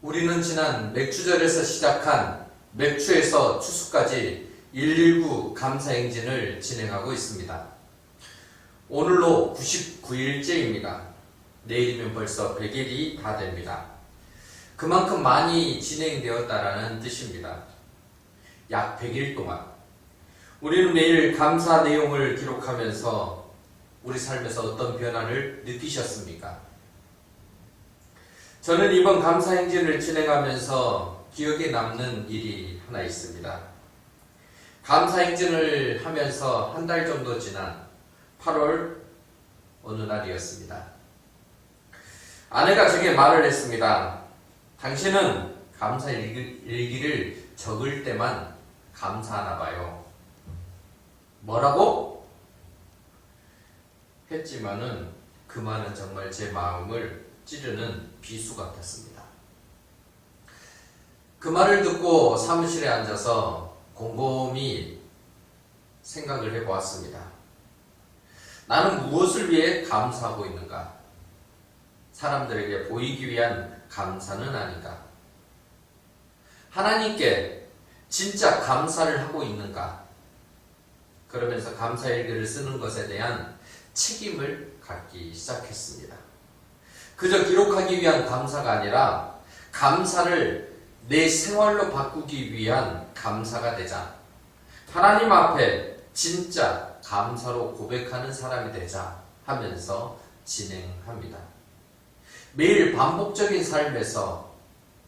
우리는 지난 맥주절에서 시작한 맥주에서 추수까지 119 감사행진을 진행하고 있습니다. 오늘로 99일째입니다. 내일이면 벌써 100일이 다 됩니다. 그만큼 많이 진행되었다라는 뜻입니다. 약 100일 동안 우리는 매일 감사 내용을 기록하면서 우리 삶에서 어떤 변화를 느끼셨습니까? 저는 이번 감사행진을 진행하면서 기억에 남는 일이 하나 있습니다. 감사행진을 하면서 한 달 정도 지난 8월 어느 날이었습니다. 아내가 제게 말을 했습니다. 당신은 감사 일기를 적을 때만 감사하나 봐요. 뭐라고? 했지만은 그 말은 정말 제 마음을 찌르는 비수 같았습니다. 그 말을 듣고 사무실에 앉아서 곰곰이 생각을 해보았습니다. 나는 무엇을 위해 감사하고 있는가? 사람들에게 보이기 위한 감사는 아닌가? 하나님께 진짜 감사를 하고 있는가? 그러면서 감사일기를 쓰는 것에 대한 책임을 갖기 시작했습니다. 그저 기록하기 위한 감사가 아니라 감사를 내 생활로 바꾸기 위한 감사가 되자, 하나님 앞에 진짜 감사로 고백하는 사람이 되자 하면서 진행합니다. 매일 반복적인 삶에서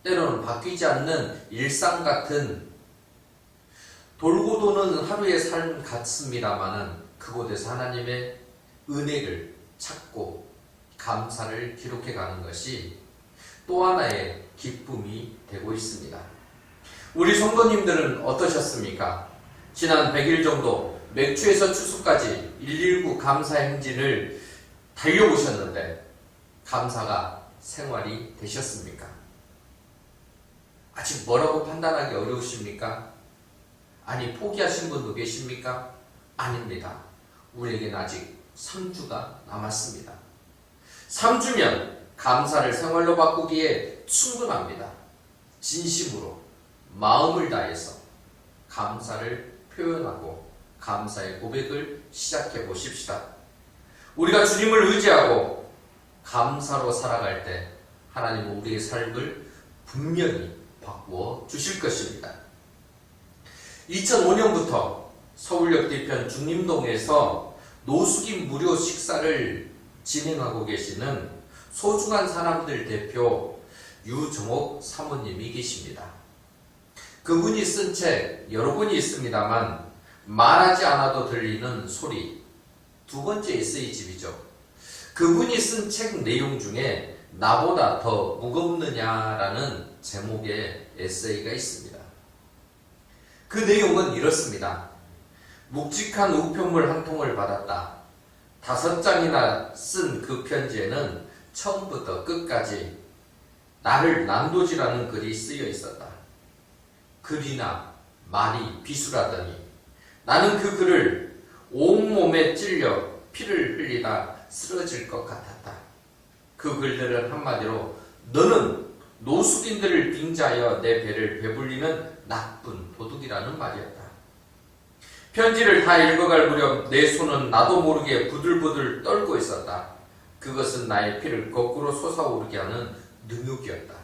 때로는 바뀌지 않는 일상 같은 돌고 도는 하루의 삶 같습니다마는 그곳에서 하나님의 은혜를 찾고 감사를 기록해 가는 것이 또 하나의 기쁨이 되고 있습니다. 우리 성도님들은 어떠셨습니까? 지난 100일 정도 맥주에서 추수까지 119 감사행진을 달려보셨는데 감사가 생활이 되셨습니까? 아직 뭐라고 판단하기 어려우십니까? 아니 포기하신 분도 계십니까? 아닙니다. 우리에게는 아직 3주가 남았습니다. 3주면 감사를 생활로 바꾸기에 충분합니다. 진심으로 마음을 다해서 감사를 표현하고 감사의 고백을 시작해 보십시다. 우리가 주님을 의지하고 감사로 살아갈 때 하나님은 우리의 삶을 분명히 바꾸어 주실 것입니다. 2005년부터 서울역 뒤편 중림동에서 노숙인 무료 식사를 진행하고 계시는 소중한 사람들 대표 유정옥 사모님이 계십니다. 그분이 쓴 책 여러 권이 있습니다만 말하지 않아도 들리는 소리, 두 번째 에세이집이죠. 그분이 쓴 책 내용 중에 나보다 더 무겁느냐라는 제목의 에세이가 있습니다. 그 내용은 이렇습니다. 묵직한 우편물 한 통을 받았다. 5장이나 쓴 그 편지에는 처음부터 끝까지 나를 난도질하는 글이 쓰여 있었다. 글이나 말이 비수라더니 나는 그 글을 온몸에 찔려 피를 흘리다 쓰러질 것 같았다. 그 글들은 한마디로 너는 노숙인들을 빙자하여 내 배를 배불리는 나쁜 도둑이라는 말이었다. 편지를 다 읽어갈 무렵 내 손은 나도 모르게 부들부들 떨고 있었다. 그것은 나의 피를 거꾸로 솟아오르게 하는 능욕이었다.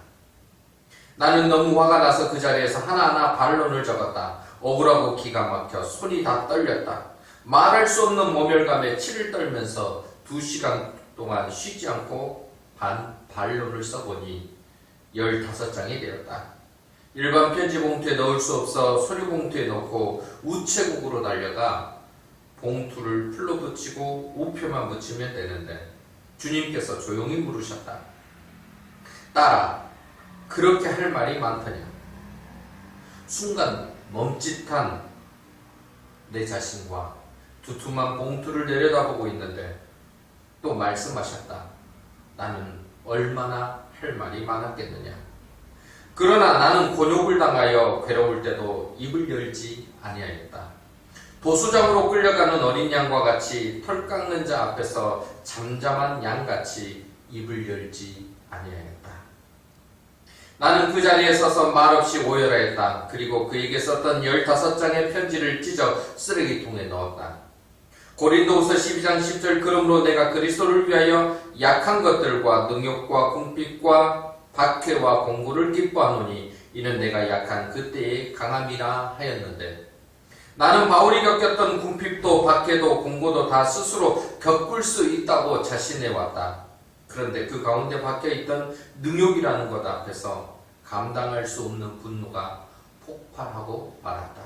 나는 너무 화가 나서 그 자리에서 하나하나 반론을 적었다. 억울하고 기가 막혀 손이 다 떨렸다. 말할 수 없는 모멸감에 치를 떨면서 2시간 동안 쉬지 않고 반론을 써보니 15장이 되었다. 일반 편지 봉투에 넣을 수 없어 소리 봉투에 넣고 우체국으로 달려가 봉투를 풀로 붙이고 우표만 붙이면 되는데 주님께서 조용히 물으셨다. 딸아, 그렇게 할 말이 많더냐? 순간 멈칫한 내 자신과 두툼한 봉투를 내려다보고 있는데 또 말씀하셨다. 나는 얼마나 할 말이 많았겠느냐? 그러나 나는 곤욕을 당하여 괴로울 때도 입을 열지 아니하였다. 도수장으로 끌려가는 어린 양과 같이 털 깎는 자 앞에서 잠잠한 양같이 입을 열지 아니하였다. 나는 그 자리에 서서 말없이 오열하였다. 그리고 그에게 썼던 15장의 편지를 찢어 쓰레기통에 넣었다. 고린도후서 12장 10절 그러므로 내가 그리스도를 위하여 약한 것들과 능욕과 궁핍과 박해와 공고를 기뻐하노니 이는 내가 약한 그때의 강함이라 하였는데 나는 바울이 겪었던 궁핍도 박해도 공고도 다 스스로 겪을 수 있다고 자신해왔다. 그런데 그 가운데 박혀있던 능욕이라는 것 앞에서 감당할 수 없는 분노가 폭발하고 말았다.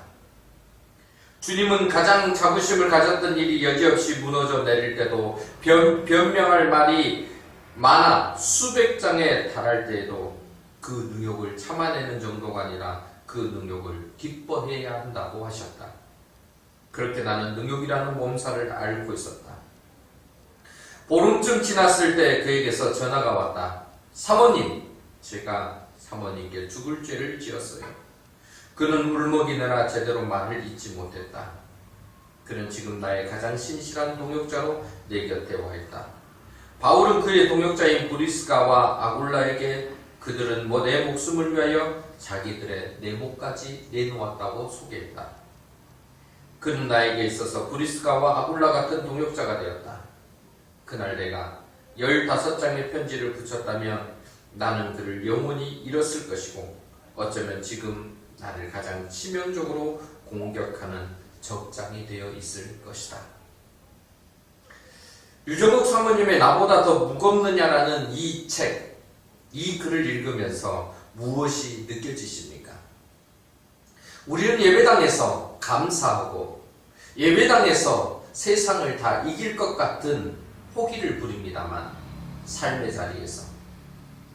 주님은 가장 자부심을 가졌던 일이 여지없이 무너져 내릴 때도 변명할 말이 많아 수백 장에 달할 때에도 그 능욕을 참아내는 정도가 아니라 그 능욕을 기뻐해야 한다고 하셨다. 그렇게 나는 능욕이라는 몸살을 앓고 있었다. 보름쯤 지났을 때 그에게서 전화가 왔다. 사모님, 제가 사모님께 죽을 죄를 지었어요. 그는 울먹이느라 제대로 말을 잇지 못했다. 그는 지금 나의 가장 신실한 동역자로 내 곁에 와 있다. 바울은 그의 동역자인 브리스가와 아굴라에게 그들은 내 목숨을 위하여 자기들의 내목까지 내놓았다고 소개했다. 그는 나에게 있어서 브리스가와 아굴라 같은 동역자가 되었다. 그날 내가 15장의 편지를 붙였다면 나는 그를 영원히 잃었을 것이고 어쩌면 지금 나를 가장 치명적으로 공격하는 적장이 되어 있을 것이다. 유정옥 사모님의 나보다 더 무겁느냐라는 이 책, 이 글을 읽으면서 무엇이 느껴지십니까? 우리는 예배당에서 감사하고 예배당에서 세상을 다 이길 것 같은 호기를 부립니다만 삶의 자리에서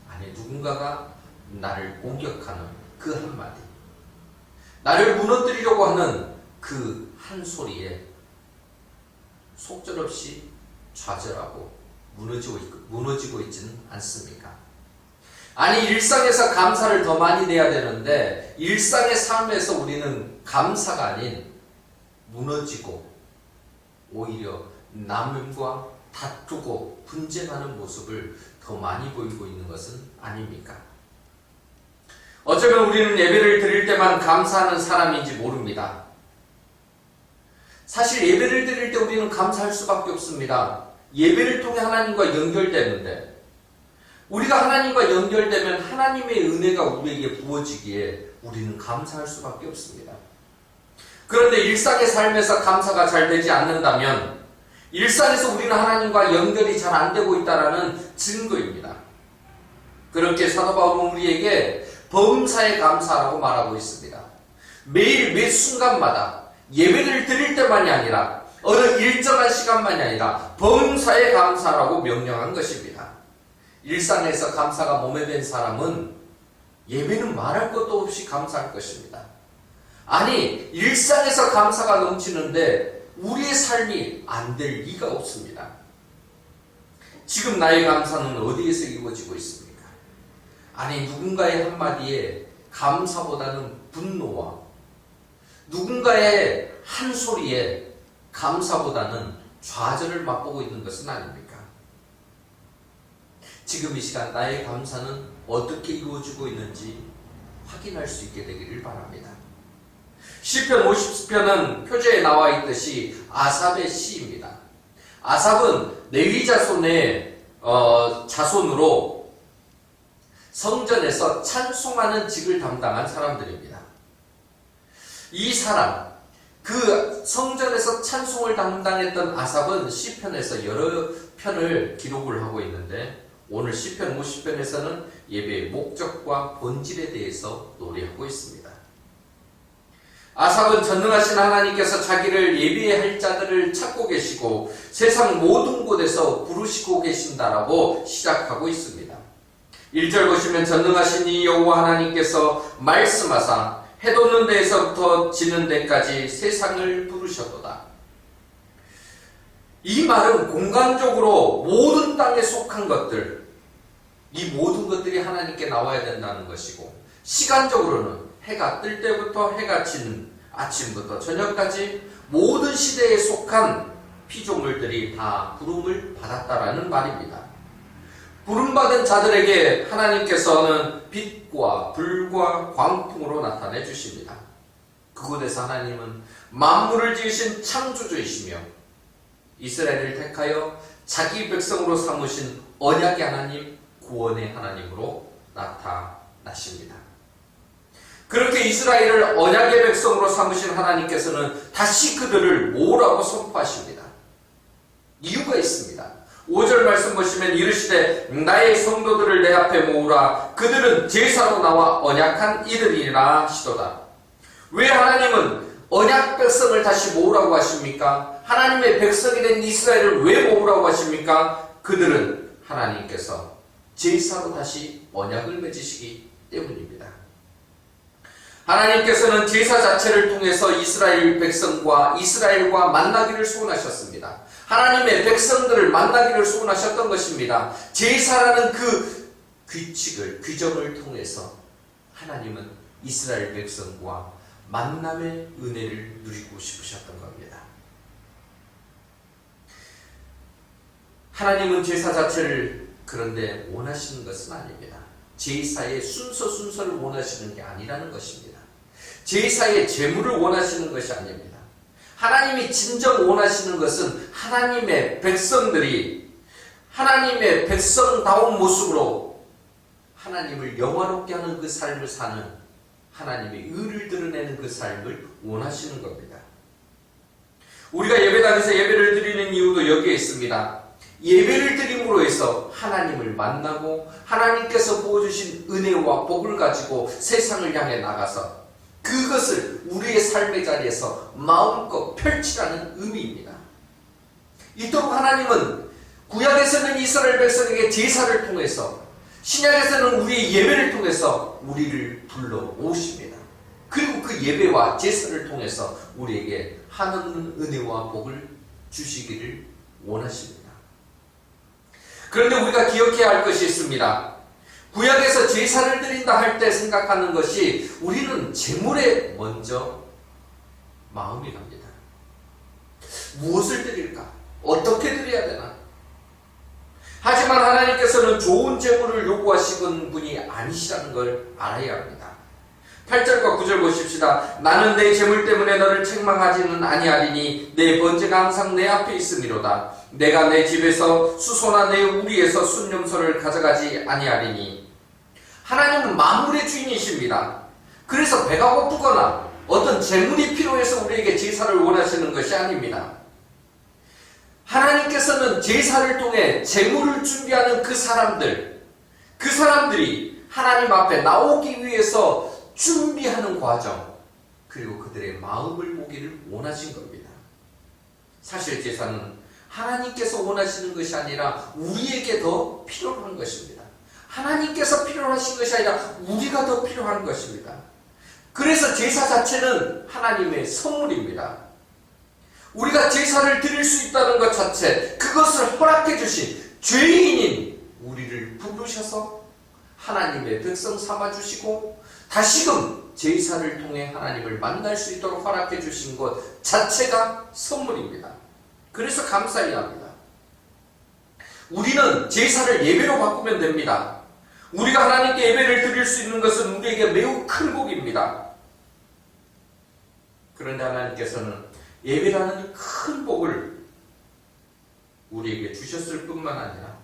아니 누군가가 나를 공격하는 그 한마디, 나를 무너뜨리려고 하는 그 한 소리에 속절없이 좌절하고 무너지고 있지는 않습니까? 아니 일상에서 감사를 더 많이 내야 되는데 일상의 삶에서 우리는 감사가 아닌 무너지고 오히려 남과 다투고 분쟁하는 모습을 더 많이 보이고 있는 것은 아닙니까? 어쩌면 우리는 예배를 드릴 때만 감사하는 사람인지 모릅니다. 사실 예배를 드릴 때 우리는 감사할 수밖에 없습니다. 예배를 통해 하나님과 연결되는데 우리가 하나님과 연결되면 하나님의 은혜가 우리에게 부어지기에 우리는 감사할 수밖에 없습니다. 그런데 일상의 삶에서 감사가 잘 되지 않는다면 일상에서 우리는 하나님과 연결이 잘 안 되고 있다는 증거입니다. 그렇게 사도 바울은 우리에게 범사에 감사라고 말하고 있습니다. 매일 매 순간마다 예배를 드릴 때만이 아니라 어느 일정한 시간만이 아니라 범사에 감사라고 명령한 것입니다. 일상에서 감사가 몸에 밴 사람은 예배는 말할 것도 없이 감사할 것입니다. 아니 일상에서 감사가 넘치는데 우리의 삶이 안 될 리가 없습니다. 지금 나의 감사는 어디에서 이루어지고 있습니까? 아니 누군가의 한마디에 감사보다는 분노와 누군가의 한 소리에 감사보다는 좌절을 맛보고 있는 것은 아닙니까? 지금 이 시간 나의 감사는 어떻게 이루어지고 있는지 확인할 수 있게 되기를 바랍니다. 시편 50편은 표제에 나와 있듯이 아삽의 시입니다. 아삽은 레위 자손의 자손으로 성전에서 찬송하는 직을 담당한 사람들입니다. 이 사람, 그 성전에서 찬송을 담당했던 아삽은 시편에서 여러 편을 기록을 하고 있는데 오늘 시편 50편에서는 예배의 목적과 본질에 대해서 노래하고 있습니다. 아삽은 전능하신 하나님께서 자기를 예배할 자들을 찾고 계시고 세상 모든 곳에서 부르시고 계신다라고 시작하고 있습니다. 1절 보시면 전능하신 이 여호와 하나님께서 말씀하사 해 돋는 데에서부터 지는 데까지 세상을 부르셨도다. 이 말은 공간적으로 모든 땅에 속한 것들, 이 모든 것들이 하나님께 나와야 된다는 것이고 시간적으로는 해가 뜰 때부터 해가 지는 아침부터 저녁까지 모든 시대에 속한 피조물들이 다 부름을 받았다라는 말입니다. 부름받은 자들에게 하나님께서는 빛과 불과 광풍으로 나타내 주십니다. 그곳에서 하나님은 만물을 지으신 창조주이시며 이스라엘을 택하여 자기 백성으로 삼으신 언약의 하나님, 구원의 하나님으로 나타나십니다. 그렇게 이스라엘을 언약의 백성으로 삼으신 하나님께서는 다시 그들을 모으라고 선포하십니다. 이유가 있습니다. 5절 말씀 보시면 이르시되 나의 성도들을 내 앞에 모으라. 그들은 제사로 나와 언약한 이들이라 하시도다. 왜 하나님은 언약 백성을 다시 모으라고 하십니까? 하나님의 백성이 된 이스라엘을 왜 모으라고 하십니까? 그들은 하나님께서 제사로 다시 언약을 맺으시기 때문입니다. 하나님께서는 제사 자체를 통해서 이스라엘 백성과 이스라엘과 만나기를 소원하셨습니다. 하나님의 백성들을 만나기를 소원하셨던 것입니다. 제사라는 그 규칙을, 규정을 통해서 하나님은 이스라엘 백성과 만남의 은혜를 누리고 싶으셨던 겁니다. 하나님은 제사 자체를 그런데 원하시는 것은 아닙니다. 제사의 순서를 원하시는 게 아니라는 것입니다. 제사의 제물을 원하시는 것이 아닙니다. 하나님이 진정 원하시는 것은 하나님의 백성들이 하나님의 백성다운 모습으로 하나님을 영화롭게 하는 그 삶을 사는, 하나님의 의를 드러내는 그 삶을 원하시는 겁니다. 우리가 예배당에서 예배를 드리는 이유도 여기에 있습니다. 예배를 드림으로 해서 하나님을 만나고 하나님께서 부어주신 은혜와 복을 가지고 세상을 향해 나가서 그것을 우리의 삶의 자리에서 마음껏 펼치라는 의미입니다. 이토록 하나님은 구약에서는 이스라엘 백성에게 제사를 통해서, 신약에서는 우리의 예배를 통해서 우리를 불러오십니다. 그리고 그 예배와 제사를 통해서 우리에게 하나님 은혜와 복을 주시기를 원하십니다. 그런데 우리가 기억해야 할 것이 있습니다. 구약에서 제사를 드린다 할 때 생각하는 것이 우리는 제물에 먼저 마음이 갑니다. 무엇을 드릴까? 어떻게 드려야 되나? 하지만 하나님께서는 좋은 제물을 요구하시는 분이 아니시라는 걸 알아야 합니다. 8절과 9절 보십시다. 나는 내 제물 때문에 너를 책망하지는 아니하리니 내 번제가 항상 내 앞에 있음이로다. 내가 내 집에서 수소나 내 우리에서 순념소를 가져가지 아니하리니. 하나님은 만물의 주인이십니다. 그래서 배가 고프거나 어떤 제물이 필요해서 우리에게 제사를 원하시는 것이 아닙니다. 하나님께서는 제사를 통해 제물을 준비하는 그 사람들이 하나님 앞에 나오기 위해서 준비하는 과정, 그리고 그들의 마음을 보기를 원하신 겁니다. 사실 제사는 하나님께서 원하시는 것이 아니라 우리에게 더 필요한 것입니다. 하나님께서 필요하신 것이 아니라 우리가 더 필요한 것입니다. 그래서 제사 자체는 하나님의 선물입니다. 우리가 제사를 드릴 수 있다는 것 자체, 그것을 허락해 주신 죄인인 우리를 부르셔서 하나님의 백성 삼아주시고 다시금 제사를 통해 하나님을 만날 수 있도록 허락해 주신 것 자체가 선물입니다. 그래서 감사해야 합니다. 우리는 제사를 예배로 바꾸면 됩니다. 우리가 하나님께 예배를 드릴 수 있는 것은 우리에게 매우 큰 복입니다. 그런데 하나님께서는 예배라는 큰 복을 우리에게 주셨을 뿐만 아니라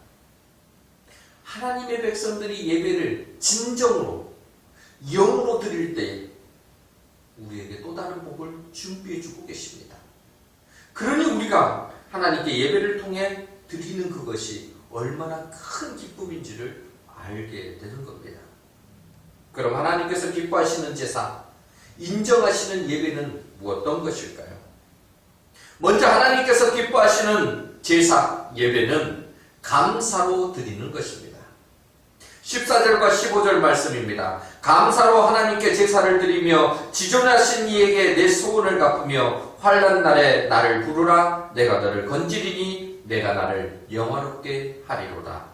하나님의 백성들이 예배를 진정으로 영으로 드릴 때 우리에게 또 다른 복을 준비해 주고 계십니다. 그러니 우리가 하나님께 예배를 통해 드리는 그것이 얼마나 큰 기쁨인지를 알게 되는 겁니다. 그럼 하나님께서 기뻐하시는 제사, 인정하시는 예배는 어떤 것일까요? 먼저 하나님께서 기뻐하시는 제사, 예배는 감사로 드리는 것입니다. 14절과 15절 말씀입니다. 감사로 하나님께 제사를 드리며 지존하신 이에게 내 소원을 갚으며 환난 날에 나를 부르라. 내가 너를 건지리니 내가 나를 영화롭게 하리로다.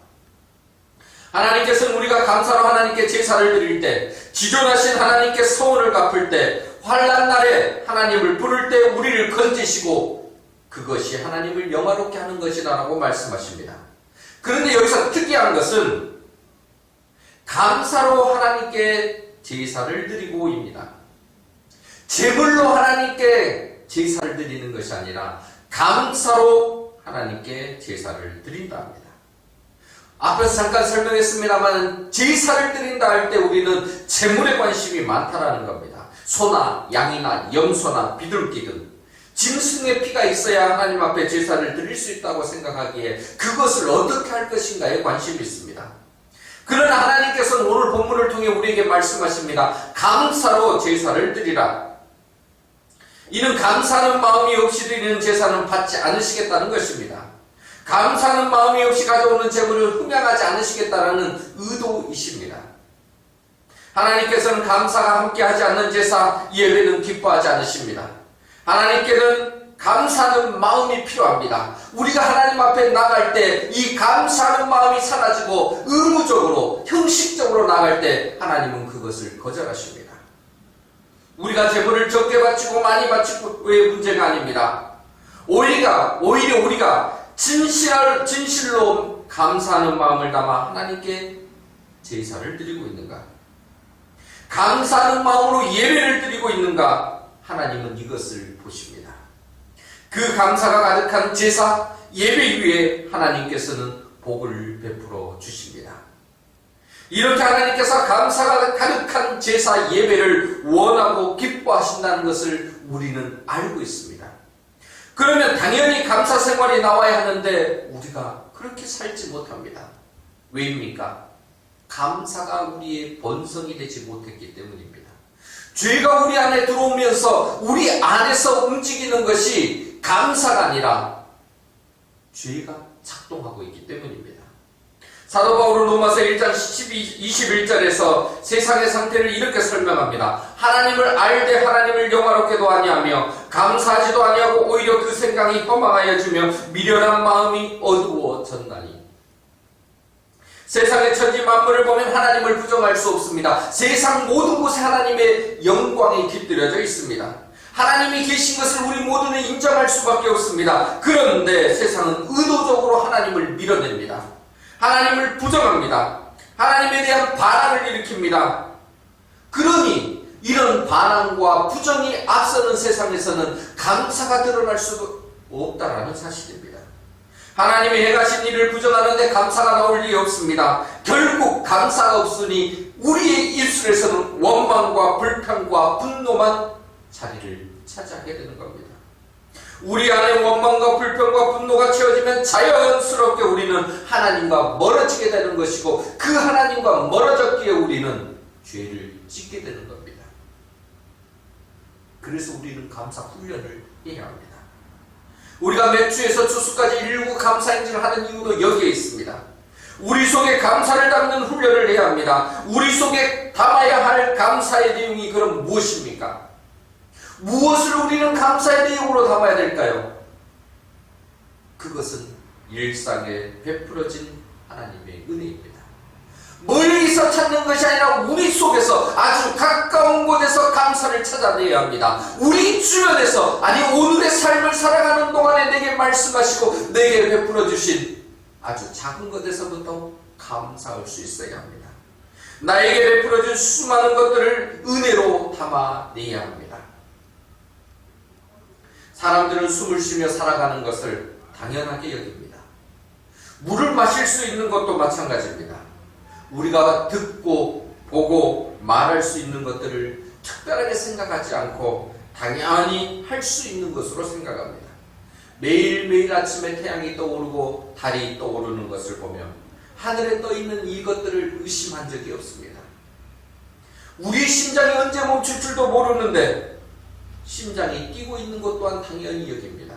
하나님께서는 우리가 감사로 하나님께 제사를 드릴 때, 지존하신 하나님께 소원을 갚을 때, 환난 날에 하나님을 부를 때 우리를 건지시고 그것이 하나님을 영화롭게 하는 것이라고 말씀하십니다. 그런데 여기서 특이한 것은 감사로 하나님께 제사를 드리고입니다. 제물로 하나님께 제사를 드리는 것이 아니라 감사로 하나님께 제사를 드린다 합니다. 앞에서 잠깐 설명했습니다만 제사를 드린다 할 때 우리는 제물에 관심이 많다라는 겁니다. 소나 양이나 염소나 비둘기 등 짐승의 피가 있어야 하나님 앞에 제사를 드릴 수 있다고 생각하기에 그것을 어떻게 할 것인가에 관심이 있습니다. 그러나 하나님께서는 오늘 본문을 통해 우리에게 말씀하십니다. 감사로 제사를 드리라. 이는 감사하는 마음이 없이 드리는 제사는 받지 않으시겠다는 것입니다. 감사하는 마음이 없이 가져오는 제물을 흠양하지 않으시겠다는 의도이십니다. 하나님께서는 감사가 함께하지 않는 제사, 예배는 기뻐하지 않으십니다. 하나님께는 감사하는 마음이 필요합니다. 우리가 하나님 앞에 나갈 때 이 감사하는 마음이 사라지고 의무적으로, 형식적으로 나갈 때 하나님은 그것을 거절하십니다. 우리가 제물을 적게 바치고 많이 바치고의 문제가 아닙니다. 오히려 우리가 진실로 감사하는 마음을 담아 하나님께 제사를 드리고 있는가? 감사하는 마음으로 예배를 드리고 있는가? 하나님은 이것을 보십니다. 그 감사가 가득한 제사, 예배 위에 하나님께서는 복을 베풀어 주십니다. 이렇게 하나님께서 감사가 가득한 제사, 예배를 원하고 기뻐하신다는 것을 우리는 알고 있습니다. 그러면 당연히 감사 생활이 나와야 하는데 우리가 그렇게 살지 못합니다. 왜입니까? 감사가 우리의 본성이 되지 못했기 때문입니다. 죄가 우리 안에 들어오면서 우리 안에서 움직이는 것이 감사가 아니라 죄가 작동하고 있기 때문입니다. 사도 바울은 로마서 1장 21절에서 세상의 상태를 이렇게 설명합니다. 하나님을 알되 하나님을 영화롭게도 아니하며 감사하지도 아니하고 오히려 그 생각이 허망하여 주며 미련한 마음이 어두워졌나니. 세상의 천지 만물을 보면 하나님을 부정할 수 없습니다. 세상 모든 곳에 하나님의 영광이 깃들여져 있습니다. 하나님이 계신 것을 우리 모두는 인정할 수밖에 없습니다. 그런데 세상은 의도적으로 하나님을 밀어냅니다. 하나님을 부정합니다. 하나님에 대한 반항을 일으킵니다. 그러니 이런 반항과 부정이 앞서는 세상에서는 감사가 드러날 수도 없다라는 사실입니다. 하나님이 행하신 일을 부정하는데 감사가 나올 리가 없습니다. 결국 감사가 없으니 우리의 입술에서는 원망과 불평과 분노만 자리를 차지하게 되는 겁니다. 우리 안에 원망과 불평과 분노가 채워지면 자연스럽게 우리는 하나님과 멀어지게 되는 것이고 그 하나님과 멀어졌기에 우리는 죄를 짓게 되는 겁니다. 그래서 우리는 감사 훈련을 해야 합니다. 우리가 몇 주에서 주수까지 일구 감사 행진을 하는 이유도 여기에 있습니다. 우리 속에 감사를 담는 훈련을 해야 합니다. 우리 속에 담아야 할 감사의 내용이 그럼 무엇입니까? 무엇을 우리는 감사의 내용으로 담아야 될까요? 그것은 일상에 베풀어진 하나님의 은혜입니다. 멀리서 찾는 것이 아니라 우리 속에서 아주 가까운 곳에서 감사를 찾아내야 합니다. 우리 주변에서, 아니 오늘의 삶을 살아가는 동안에 내게 말씀하시고 내게 베풀어 주신 아주 작은 것에서부터 감사할 수 있어야 합니다. 나에게 베풀어 준 수많은 것들을 은혜로 담아내야 합니다. 사람들은 숨을 쉬며 살아가는 것을 당연하게 여깁니다. 물을 마실 수 있는 것도 마찬가지입니다. 우리가 듣고 보고 말할 수 있는 것들을 특별하게 생각하지 않고 당연히 할 수 있는 것으로 생각합니다. 매일매일 아침에 태양이 떠오르고 달이 떠오르는 것을 보며 하늘에 떠있는 이것들을 의심한 적이 없습니다. 우리 심장이 언제 멈출 줄도 모르는데 심장이 뛰고 있는 것 또한 당연히 여깁니다.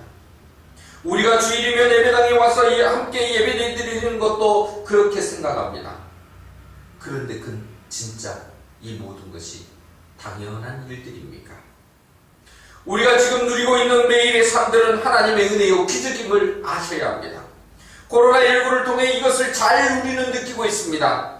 우리가 주일이면 예배당에 와서 함께 예배드리는 것도 그렇게 생각합니다. 그런데 그 진짜 이 모든 것이 당연한 일들입니까? 우리가 지금 누리고 있는 매일의 삶들은 하나님의 은혜요 기적임을 아셔야 합니다. 코로나19를 통해 이것을 잘 우리는 느끼고 있습니다.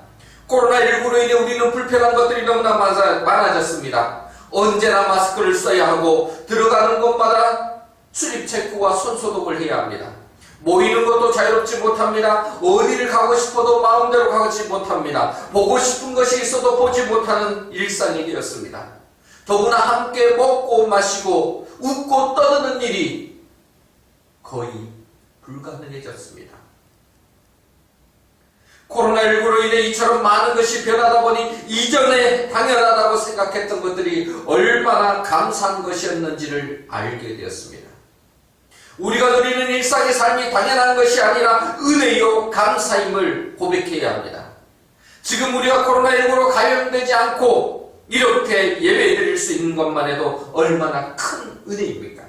코로나19로 인해 우리는 불편한 것들이 너무나 많아졌습니다. 언제나 마스크를 써야 하고 들어가는 곳마다 출입 체크와 손소독을 해야 합니다. 모이는 것도 자유롭지 못합니다. 어디를 가고 싶어도 마음대로 가지 못합니다. 보고 싶은 것이 있어도 보지 못하는 일상이 되었습니다. 더구나 함께 먹고 마시고 웃고 떠드는 일이 거의 불가능해졌습니다. 코로나19로 인해 이처럼 많은 것이 변하다 보니 이전에 당연하다고 생각했던 것들이 얼마나 감사한 것이었는지를 알게 되었습니다. 우리가 누리는 일상의 삶이 당연한 것이 아니라 은혜요 감사임을 고백해야 합니다. 지금 우리가 코로나19로 감염되지 않고 이렇게 예배드릴 수 있는 것만 해도 얼마나 큰 은혜입니까?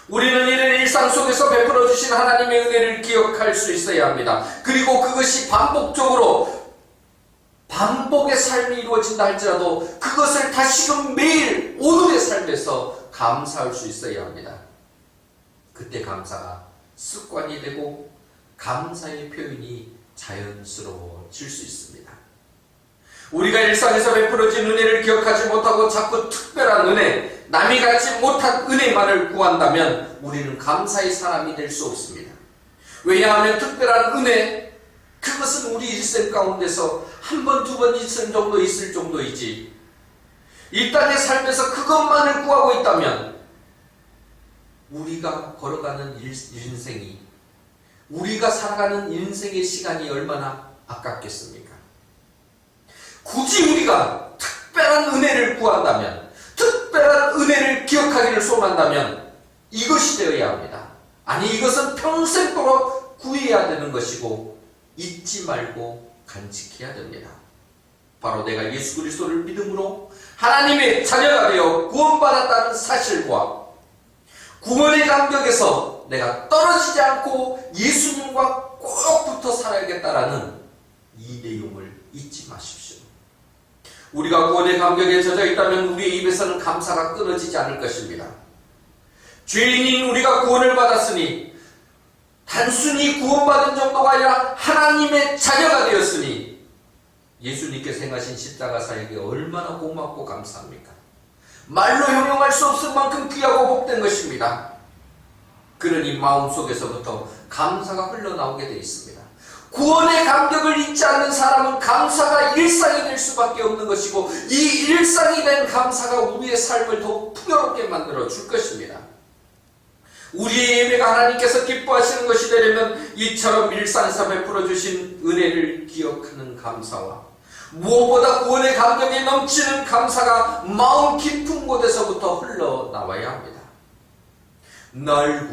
우리는 이런 일상 속에서 베풀어 주신 하나님의 은혜를 기억할 수 있어야 합니다. 그리고 그것이 반복의 삶이 이루어진다 할지라도 그것을 다시금 매일 오늘의 삶에서 감사할 수 있어야 합니다. 그때 감사가 습관이 되고 감사의 표현이 자연스러워질 수 있습니다. 우리가 일상에서 베풀어진 은혜를 기억하지 못하고 자꾸 특별한 은혜, 남이 갖지 못한 은혜만을 구한다면 우리는 감사의 사람이 될 수 없습니다. 왜냐하면 특별한 은혜, 그것은 우리 일생 가운데서 한 번, 두 번 있을 정도이지. 이 땅의 삶에서 그것만을 구하고 있다면 우리가 걸어가는 인생이, 우리가 살아가는 인생의 시간이 얼마나 아깝겠습니까? 굳이 우리가 특별한 은혜를 구한다면, 특별한 은혜를 기억하기를 소원한다면 이것이 되어야 합니다. 아니, 이것은 평생도록 구해야 되는 것이고 잊지 말고 간직해야 됩니다. 바로 내가 예수 그리스도를 믿음으로 하나님의 자녀가 되어 구원받았다는 사실과 구원의 감격에서 내가 떨어지지 않고 예수님과 꼭 붙어 살아야겠다라는 이 내용을 잊지 마십시오. 우리가 구원의 감격에 젖어 있다면 우리의 입에서는 감사가 끊어지지 않을 것입니다. 죄인인 우리가 구원을 받았으니 단순히 구원받은 정도가 아니라 하나님의 자녀가 되었으니 예수님께서 행하신 십자가 사역이 얼마나 고맙고 감사합니까? 말로 형용할 수 없을 만큼 귀하고 복된 것입니다. 그러니 마음속에서부터 감사가 흘러나오게 되어 있습니다. 구원의 감격을 잊지 않는 사람은 감사가 일상이 될 수밖에 없는 것이고 이 일상이 된 감사가 우리의 삶을 더 풍요롭게 만들어 줄 것입니다. 우리의 예배가 하나님께서 기뻐하시는 것이 되려면 이처럼 일상에서 베풀어 주신 은혜를 기억하는 감사와 무엇보다 구원의 감격에 넘치는 감사가 마음 깊은 곳에서부터 흘러나와야 합니다. 날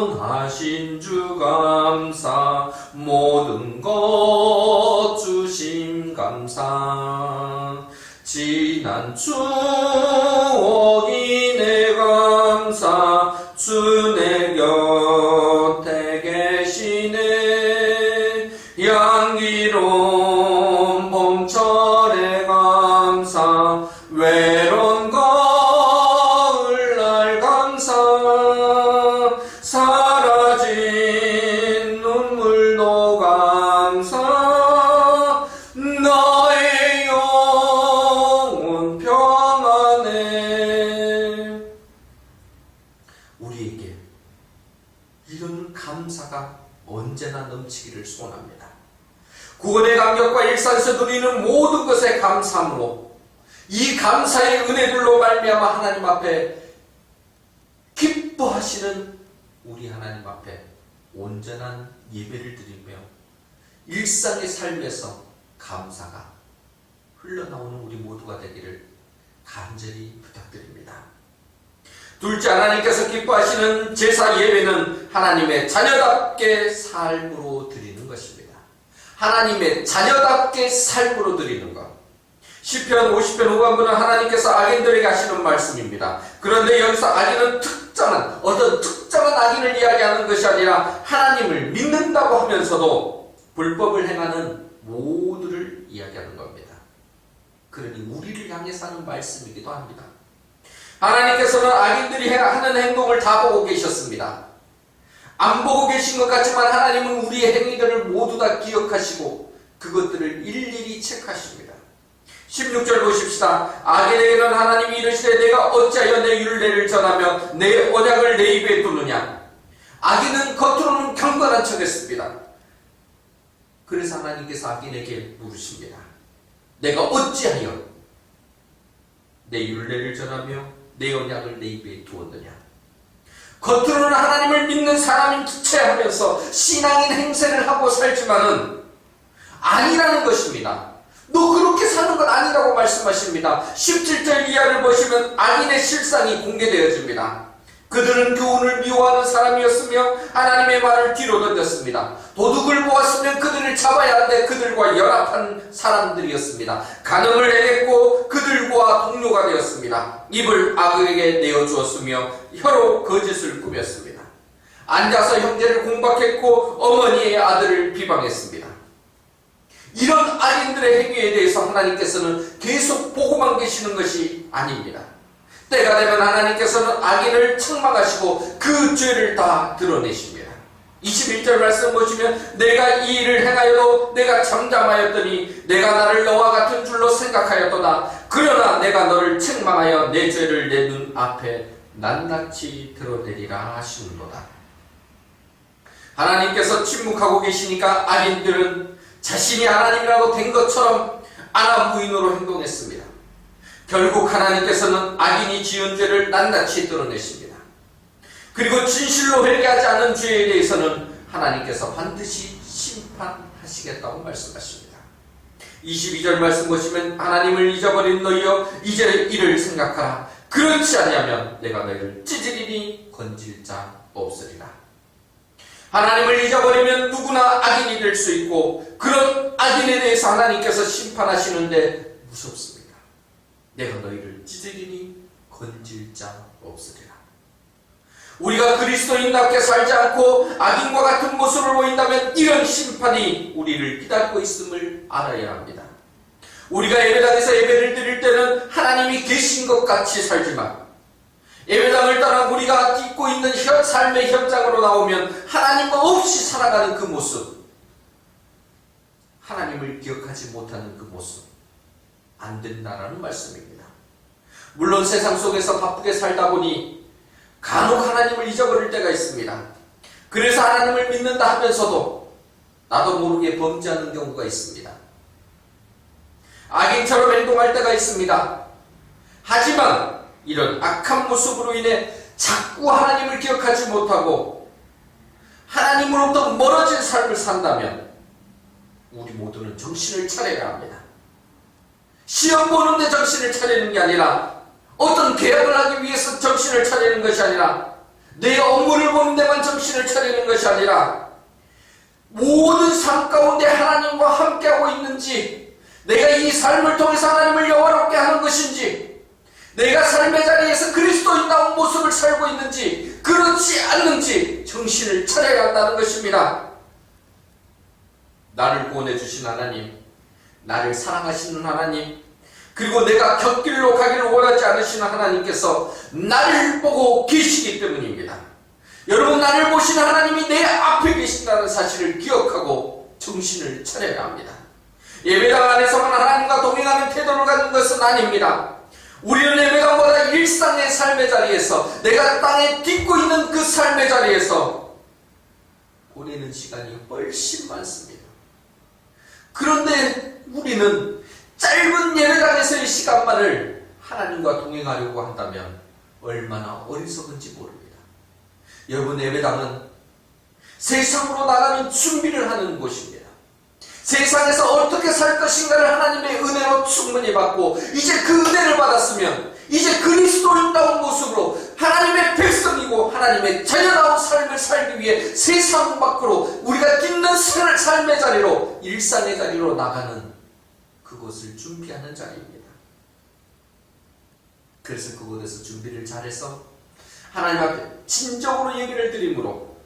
구원하신 주 감사, 모든 것 주심 감사, 지난 추억이 내 감사, 주 내 곁에 계시네. 향기로운 봄철의 감사, 외로운 가을날 감사, 사라진 눈물도 감사, 나의 영혼 평안해. 우리에게 이런 감사가 언제나 넘치기를 소원합니다. 구원의 감격과 일상에서 누리는 모든 것에 감사함으로 이 감사의 은혜들로 말미암아 하나님 앞에 기뻐하시는 우리 하나님 앞에 온전한 예배를 드리며 일상의 삶에서 감사가 흘러나오는 우리 모두가 되기를 간절히 부탁드립니다. 둘째, 하나님께서 기뻐하시는 제사 예배는 하나님의 자녀답게 삶으로 드리는 것입니다. 하나님의 자녀답게 삶으로 드리는 것. 시편 50편 후반부는 하나님께서 악인들에게 하시는 말씀입니다. 그런데 여기서 악인은 어떤 특정한 악인을 이야기하는 것이 아니라 하나님을 믿는다고 하면서도 불법을 행하는 모두를 이야기하는 겁니다. 그러니 우리를 향해서 하는 말씀이기도 합니다. 하나님께서는 악인들이 하는 행동을 다 보고 계셨습니다. 안 보고 계신 것 같지만 하나님은 우리의 행위들을 모두 다 기억하시고 그것들을 일일이 체크하십니다. 16절 보십시다. 악인에게는 하나님이 이르시되 내가 어찌하여 내 율례를 전하며 내 언약을 내 입에 두느냐. 악인은 겉으로는 경건한 척했습니다. 그래서 하나님께서 악인에게 물으십니다. 내가 어찌하여 내 율례를 전하며 내 언약을 내 입에 두었느냐. 겉으로는 하나님을 믿는 사람인 기체하면서 신앙인 행세를 하고 살지만은 아니라는 것입니다. 너 그렇게 사는 건 아니라고 말씀하십니다. 17절 이하를 보시면 악인의 실상이 공개되어집니다. 그들은 교훈을 미워하는 사람이었으며 하나님의 말을 뒤로 던졌습니다. 도둑을 보았으면 그들을 잡아야 하는데 그들과 연합한 사람들이었습니다. 간음을 행했고 그들과 동료가 되었습니다. 입을 악에게 내어주었으며 혀로 거짓을 꾸몄습니다. 앉아서 형제를 공박했고 어머니의 아들을 비방했습니다. 이런 악인들의 행위에 대해서 하나님께서는 계속 보고만 계시는 것이 아닙니다. 때가 되면 하나님께서는 악인을 책망하시고 그 죄를 다 드러내십니다. 21절 말씀 보시면 내가 이 일을 행하여도 내가 잠잠하였더니 내가 나를 너와 같은 줄로 생각하였도다. 그러나 내가 너를 책망하여 내 죄를 내 눈 앞에 낱낱이 드러내리라 하시는도다. 하나님께서 침묵하고 계시니까 악인들은 자신이 하나님이라고 된 것처럼 아나무인으로 행동했습니다. 결국 하나님께서는 악인이 지은 죄를 낱낱이 드러내십니다. 그리고 진실로 회개하지 않은 죄에 대해서는 하나님께서 반드시 심판하시겠다고 말씀하십니다. 22절 말씀 보시면 하나님을 잊어버린 너희여 이제 이를 생각하라. 그렇지 아니하면 내가 너희를 찢으리니 건질 자 없으리라. 하나님을 잊어버리면 누구나 악인이 될 수 있고 그런 악인에 대해서 하나님께서 심판하시는데 무섭습니다. 내가 너희를 찢으리니 건질 자 없으리라. 우리가 그리스도인답게 살지 않고 악인과 같은 모습을 보인다면 이런 심판이 우리를 기다리고 있음을 알아야 합니다. 우리가 예배당에서 예배를 드릴 때는 하나님이 계신 것 같이 살지만 예배당을 떠나 우리가 딛고 있는 삶의 현장으로 나오면 하나님 없이 살아가는 그 모습, 하나님을 기억하지 못하는 그 모습 안 된다라는 말씀입니다. 물론 세상 속에서 바쁘게 살다 보니 간혹 하나님을 잊어버릴 때가 있습니다. 그래서 하나님을 믿는다 하면서도 나도 모르게 범죄하는 경우가 있습니다. 악인처럼 행동할 때가 있습니다. 하지만 이런 악한 모습으로 인해 자꾸 하나님을 기억하지 못하고 하나님으로부터 멀어진 삶을 산다면 우리 모두는 정신을 차려야 합니다. 시험 보는데 정신을 차리는 게 아니라 어떤 계약을 하기 위해서 정신을 차리는 것이 아니라 내 업무를 보는 데만 정신을 차리는 것이 아니라 모든 삶 가운데 하나님과 함께하고 있는지, 내가 이 삶을 통해서 하나님을 영화롭게 하는 것인지, 내가 삶의 자리에서 그리스도인다운 모습을 살고 있는지 그렇지 않는지 정신을 차려야 한다는 것입니다. 나를 구원해 주신 하나님, 나를 사랑하시는 하나님, 그리고 내가 곁길로 가기를 원하지 않으시는 하나님께서 나를 보고 계시기 때문입니다. 여러분, 나를 보시는 하나님이 내 앞에 계신다는 사실을 기억하고 정신을 차려야 합니다. 예배당 안에서만 하나님과 동행하는 태도를 갖는 것은 아닙니다. 우리는 예배당보다 일상의 삶의 자리에서, 내가 땅에 딛고 있는 그 삶의 자리에서 보내는 시간이 훨씬 많습니다. 그런데 우리는 짧은 예배당에서의 시간만을 하나님과 동행하려고 한다면 얼마나 어리석은지 모릅니다. 여러분, 예배당은 세상으로 나가는 준비를 하는 곳입니다. 세상에서 어떻게 살 것인가를 하나님의 은혜로 충분히 받고 이제 그 은혜를 받았으면 이제 그리스도인다운 모습으로 하나님의 백성이고 하나님의 자녀다운 삶을 살기 위해 세상 밖으로 우리가 딛는 삶의 자리로, 일상의 자리로 나가는 그것을 준비하는 자리입니다. 그래서 그곳에서 준비를 잘해서 하나님 앞에 진정으로 예배를 드림으로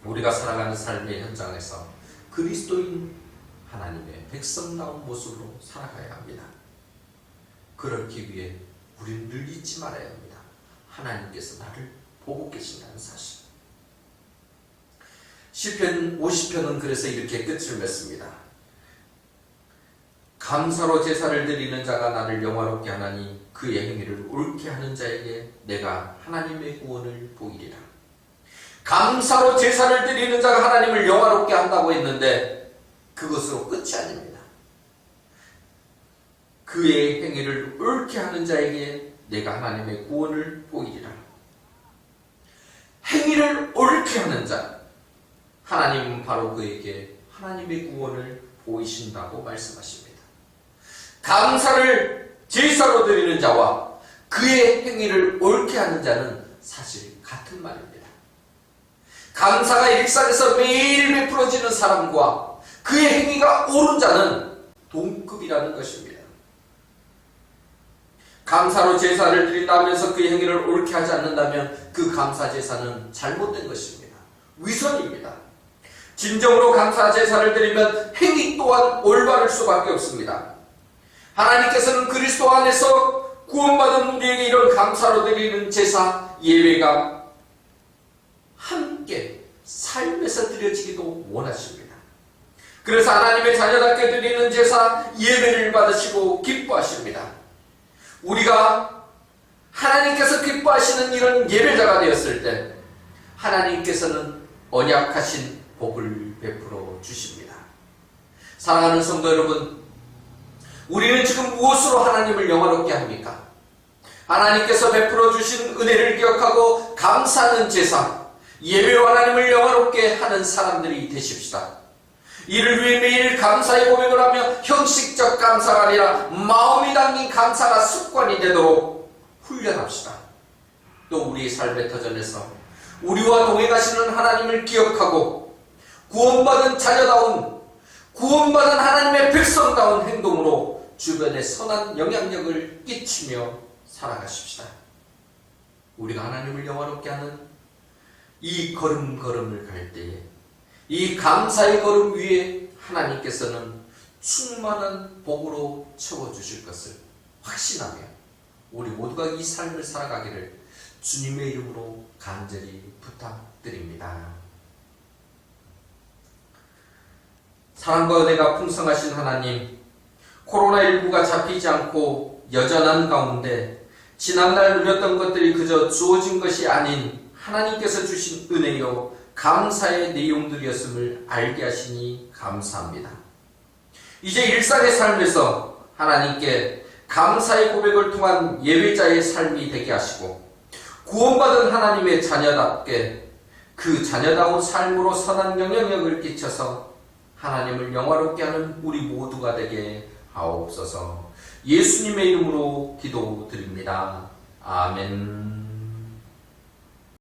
우리가 살아가는 삶의 현장에서 그리스도인 하나님의 백성다운 모습으로 살아가야 합니다. 그렇기 위해 우리는 늘 잊지 말아야 합니다. 하나님께서 나를 보고 계신다는 사실. 시편 50편은 그래서 이렇게 끝을 맺습니다. 감사로 제사를 드리는 자가 나를 영화롭게 하나니 그의 행위를 옳게 하는 자에게 내가 하나님의 구원을 보이리라. 감사로 제사를 드리는 자가 하나님을 영화롭게 한다고 했는데 그것으로 끝이 아닙니다. 그의 행위를 옳게 하는 자에게 내가 하나님의 구원을 보이리라. 행위를 옳게 하는 자, 하나님은 바로 그에게 하나님의 구원을 보이신다고 말씀하십니다. 감사를 제사로 드리는 자와 그의 행위를 옳게 하는 자는 사실 같은 말입니다. 감사가 일상에서 매일 베풀어지는 사람과 그의 행위가 옳은 자는 동급이라는 것입니다. 감사로 제사를 드린다면서 그의 행위를 옳게 하지 않는다면 그 감사 제사는 잘못된 것입니다. 위선입니다. 진정으로 감사 제사를 드리면 행위 또한 올바를 수밖에 없습니다. 하나님께서는 그리스도 안에서 구원받은 우리에게 이런 감사로 드리는 제사, 예배가 함께 삶에서 드려지기도 원하십니다. 그래서 하나님의 자녀답게 드리는 제사, 예배를 받으시고 기뻐하십니다. 우리가 하나님께서 기뻐하시는 이런 예배자가 되었을 때 하나님께서는 언약하신 복을 베풀어 주십니다. 사랑하는 성도 여러분, 우리는 지금 무엇으로 하나님을 영화롭게 합니까? 하나님께서 베풀어 주신 은혜를 기억하고 감사하는 제사, 예배와 하나님을 영화롭게 하는 사람들이 되십시다. 이를 위해 매일 감사의 고백을 하며 형식적 감사가 아니라 마음이 담긴 감사가 습관이 되도록 훈련합시다. 또 우리의 삶의 터전에서 우리와 동행하시는 하나님을 기억하고 구원받은 자녀다운, 구원받은 하나님의 백성다운 행동으로 주변에 선한 영향력을 끼치며 살아가십시다. 우리가 하나님을 영화롭게 하는 이 걸음걸음을 갈 때에 이 감사의 걸음 위에 하나님께서는 충만한 복으로 채워주실 것을 확신하며 우리 모두가 이 삶을 살아가기를 주님의 이름으로 간절히 부탁드립니다. 사랑과 은혜가 풍성하신 하나님, 코로나19가 잡히지 않고 여전한 가운데 지난날 누렸던 것들이 그저 주어진 것이 아닌 하나님께서 주신 은혜요 감사의 내용들이었음을 알게 하시니 감사합니다. 이제 일상의 삶에서 하나님께 감사의 고백을 통한 예배자의 삶이 되게 하시고 구원받은 하나님의 자녀답게 그 자녀다운 삶으로 선한 영향력을 끼쳐서 하나님을 영화롭게 하는 우리 모두가 되게 하옵소서. 예수님의 이름으로 기도드립니다. 아멘.